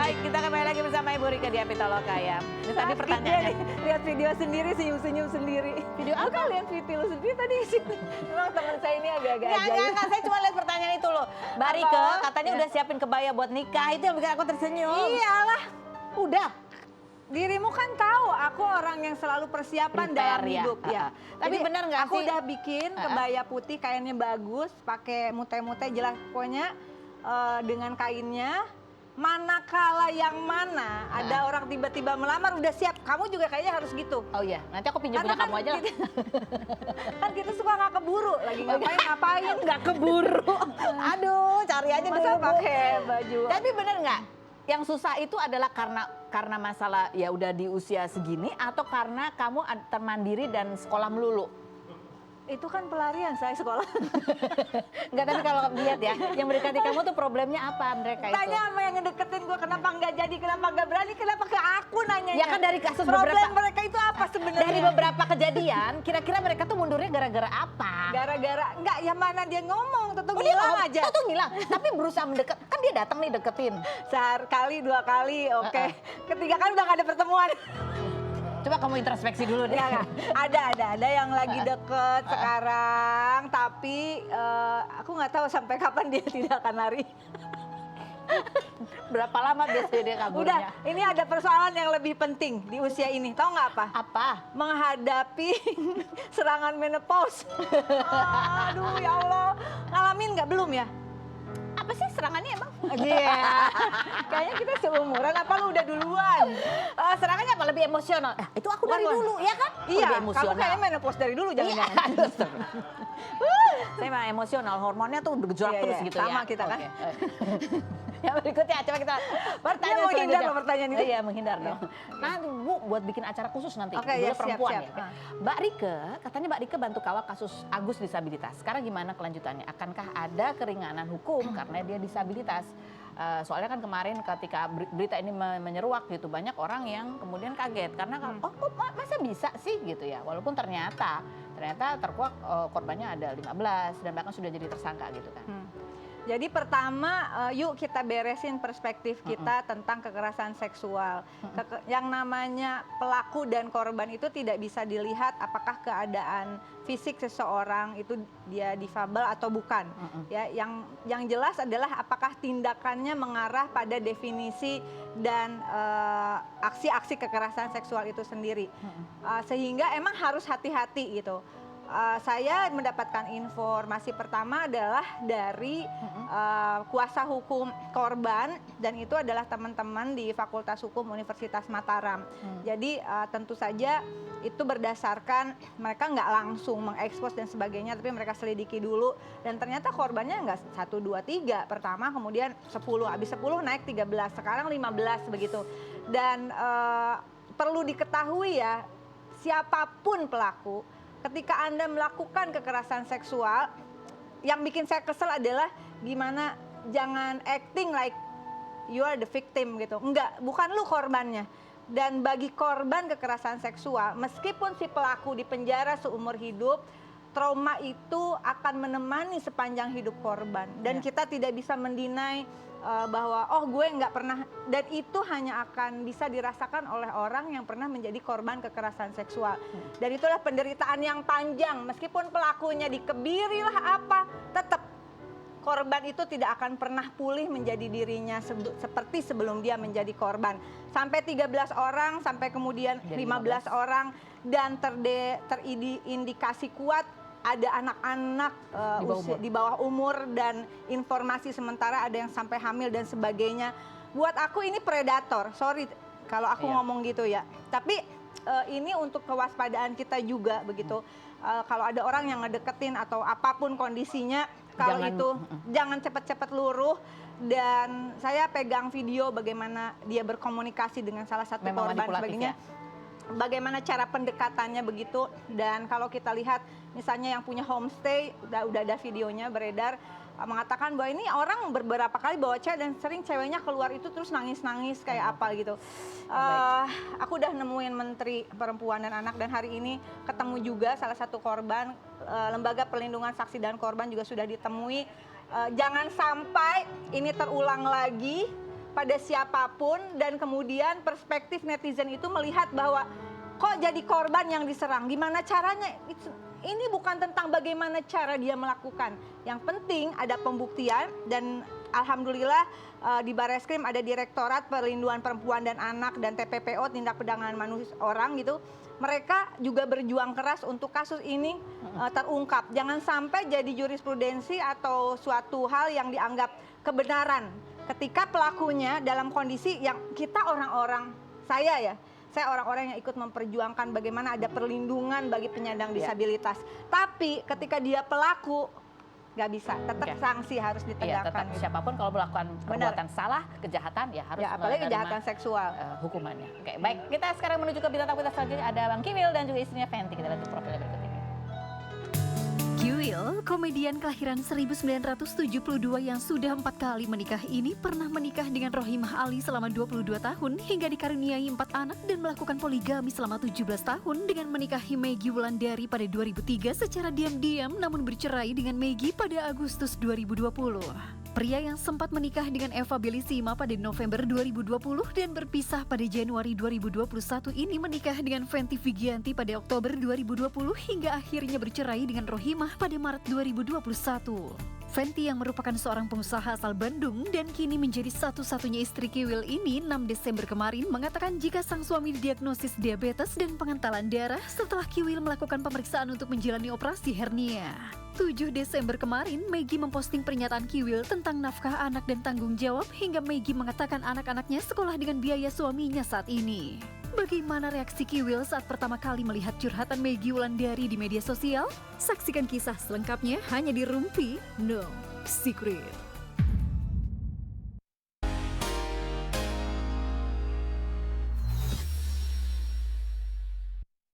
Baik, kita kembali lagi bersama Ibu Rika di Apitaloka ya. Ini tadi pertanyaannya. Lihat video sendiri, senyum-senyum sendiri. Video apa? Bukan lihat video lu sendiri tadi di situ. Memang teman saya ini agak-agak ajaib. Enggak, saya cuma lihat pertanyaan itu loh. Mbak Rika katanya udah siapin kebaya buat nikah, itu yang bikin aku tersenyum. Iyalah, Udah. dirimu kan tahu aku orang yang selalu persiapan dalam Prepare, ya. hidup ya. Tapi benar nggak aku sih? udah bikin kebaya putih, kainnya bagus, pakai mute-mute jelas pokoknya dengan kainnya. Manakala yang mana ada orang tiba-tiba melamar udah siap, kamu juga kayaknya harus gitu. Oh iya, nanti aku pinjam punya kamu aja lah. Kan kita suka nggak keburu, lagi ngapain Nggak keburu. Aduh, cari aja masa dulu. Bu. pakai baju. Tapi bener nggak? Yang susah itu adalah karena masalah ya udah di usia segini atau karena kamu termandiri dan sekolah melulu? Itu kan pelarian saya sekolah. Enggak, tapi kalau lihat ya, yang mendekati kamu tuh problemnya apa mereka itu? Tanya sama yang ngedeketin gue kenapa nggak jadi, kenapa nggak berani, kenapa ke aku nanya. Ya kan dari kasus problem beberapa mereka itu apa sebenarnya? dari beberapa kejadian, kira-kira mereka tuh mundurnya gara-gara apa? Gara-gara nggak, ya mana dia ngomong, tetep Dia bilang ngomong, aja. tuh ngilang, tapi berusaha mendekat. Kan dia datang nih deketin. Sekali, 2 kali, oke. Ketiga kali udah nggak ada pertemuan. Coba kamu introspeksi dulu deh. Ya, ada yang lagi deket sekarang, tapi aku nggak tahu sampai kapan dia tidak akan lari. Berapa lama biasanya dia kaburnya? Udah, ini ada persoalan yang lebih penting di usia ini. Tahu nggak apa? Apa? Menghadapi serangan menopause. Aduh ya Allah, ngalamin nggak belum ya? Apa sih serangannya emang? Iya, kayaknya kita seumuran. Apa lu udah duluan? Serangannya apa? Lebih emosional. Itu aku dari Wah. dulu, ya kan? Iya, Lebih kamu emosional. kayaknya menopause dari dulu jangan-jangan. Iya. Saya mah emosional, hormonnya tuh bergejolak Iya, terus iya. gitu Sama ya. kita kan. Oke. Yang berikutnya, coba kita pertanyaan Dia menghindar selanjutnya. loh pertanyaan itu. Iya, menghindar dong. Nah, Bu, buat bikin acara khusus nanti. Oke, Dulu ya, siap, perempuan siap. ya. Mbak Rika, katanya Mbak Rika bantu kawal kasus Agus disabilitas. Sekarang gimana kelanjutannya? Akankah ada keringanan hukum karena dia disabilitas? Soalnya kan kemarin ketika berita ini menyeruak gitu, banyak orang yang kemudian kaget karena oh kok masa bisa sih gitu ya, walaupun ternyata terkuak korbannya ada 15 dan bahkan sudah jadi tersangka gitu kan. Jadi pertama, yuk kita beresin perspektif kita tentang kekerasan seksual. Yang namanya pelaku dan korban itu tidak bisa dilihat apakah keadaan fisik seseorang itu dia difabel atau bukan. Ya, yang jelas adalah apakah tindakannya mengarah pada definisi dan aksi-aksi kekerasan seksual itu sendiri. Sehingga emang harus hati-hati gitu. Saya mendapatkan informasi pertama adalah dari kuasa hukum korban, dan itu adalah teman-teman di Fakultas Hukum Universitas Mataram. Jadi tentu saja itu berdasarkan mereka nggak langsung mengekspos dan sebagainya, tapi mereka selidiki dulu dan ternyata korbannya nggak 1, 2, 3 pertama, kemudian 10, habis 10 naik 13, sekarang 15 begitu. Dan perlu diketahui ya, siapapun pelaku, ketika Anda melakukan kekerasan seksual, yang bikin saya kesel adalah gimana jangan acting like you are the victim gitu. Enggak, bukan lu korbannya. Dan bagi korban kekerasan seksual, meskipun si pelaku di penjara seumur hidup, trauma itu akan menemani sepanjang hidup korban. Dan kita tidak bisa mendinai bahwa oh gue nggak pernah, dan itu hanya akan bisa dirasakan oleh orang yang pernah menjadi korban kekerasan seksual. Dan itulah penderitaan yang panjang, meskipun pelakunya dikebiri lah apa, tetap korban itu tidak akan pernah pulih menjadi dirinya seperti sebelum dia menjadi korban. Sampai 13 orang, sampai kemudian 15 orang, dan terindikasi kuat ada anak-anak di bawah umur, dan informasi sementara ada yang sampai hamil dan sebagainya. Buat aku ini predator, sorry kalau aku ngomong gitu ya. Tapi ini untuk kewaspadaan kita juga begitu. Kalau ada orang yang ngedeketin atau apapun kondisinya, kalau itu jangan cepat-cepat luruh. Dan saya pegang video bagaimana dia berkomunikasi dengan salah satu korban sebagainya. Bagaimana cara pendekatannya begitu. Dan kalau kita lihat misalnya yang punya homestay, udah ada videonya beredar, mengatakan bahwa ini orang beberapa kali bawa cewek dan sering ceweknya keluar itu terus nangis-nangis kayak apa gitu. Aku udah nemuin Menteri Perempuan dan Anak, dan hari ini ketemu juga salah satu korban. Lembaga Perlindungan Saksi dan Korban juga sudah ditemui. Jangan sampai ini terulang lagi. pada siapapun, dan kemudian perspektif netizen itu melihat bahwa kok jadi korban yang diserang, gimana caranya. Ini bukan tentang bagaimana cara dia melakukan. Yang penting ada pembuktian, dan alhamdulillah di Barreskrim ada Direktorat Perlindungan Perempuan dan Anak dan TPPO, tindak perdagangan manusia orang gitu. Mereka juga berjuang keras untuk kasus ini terungkap. Jangan sampai jadi jurisprudensi atau suatu hal yang dianggap kebenaran ketika pelakunya dalam kondisi yang kita orang-orang, saya orang-orang yang ikut memperjuangkan bagaimana ada perlindungan bagi penyandang disabilitas. Tapi ketika dia pelaku, nggak bisa, tetap sanksi harus ditegakkan. Tetap siapapun kalau melakukan perbuatan salah, kejahatan, ya harus apalagi kejahatan seksual. Hukumannya. Oke, baik. Kita sekarang menuju ke bintang tamu kita selanjutnya, ada Bang Kiwil dan juga istrinya Fenty. Kita lihat profilnya berikut ini. Kiwil, komedian kelahiran 1972 yang sudah 4 kali menikah ini pernah menikah dengan Rohimah Ali selama 22 tahun hingga dikaruniai 4 anak dan melakukan poligami selama 17 tahun dengan menikahi Maggie Wulandari pada 2003 secara diam-diam namun bercerai dengan Maggie pada Agustus 2020. Pria yang sempat menikah dengan Eva Belisima pada November 2020 dan berpisah pada Januari 2021 ini menikah dengan Fenty Vigianti pada Oktober 2020 hingga akhirnya bercerai dengan Rohimah pada Maret 2021. Fenty yang merupakan seorang pengusaha asal Bandung dan kini menjadi satu-satunya istri Kiwil ini 6 Desember kemarin mengatakan jika sang suami didiagnosis diabetes dan pengentalan darah setelah Kiwil melakukan pemeriksaan untuk menjalani operasi hernia. 7 Desember kemarin, Maggie memposting pernyataan Kiwil tentang nafkah anak dan tanggung jawab hingga Maggie mengatakan anak-anaknya sekolah dengan biaya suaminya saat ini. Bagaimana reaksi Kiwil saat pertama kali melihat curhatan Maggie Wulandari di media sosial? Saksikan kisah selengkapnya hanya di Rumpi No Secret.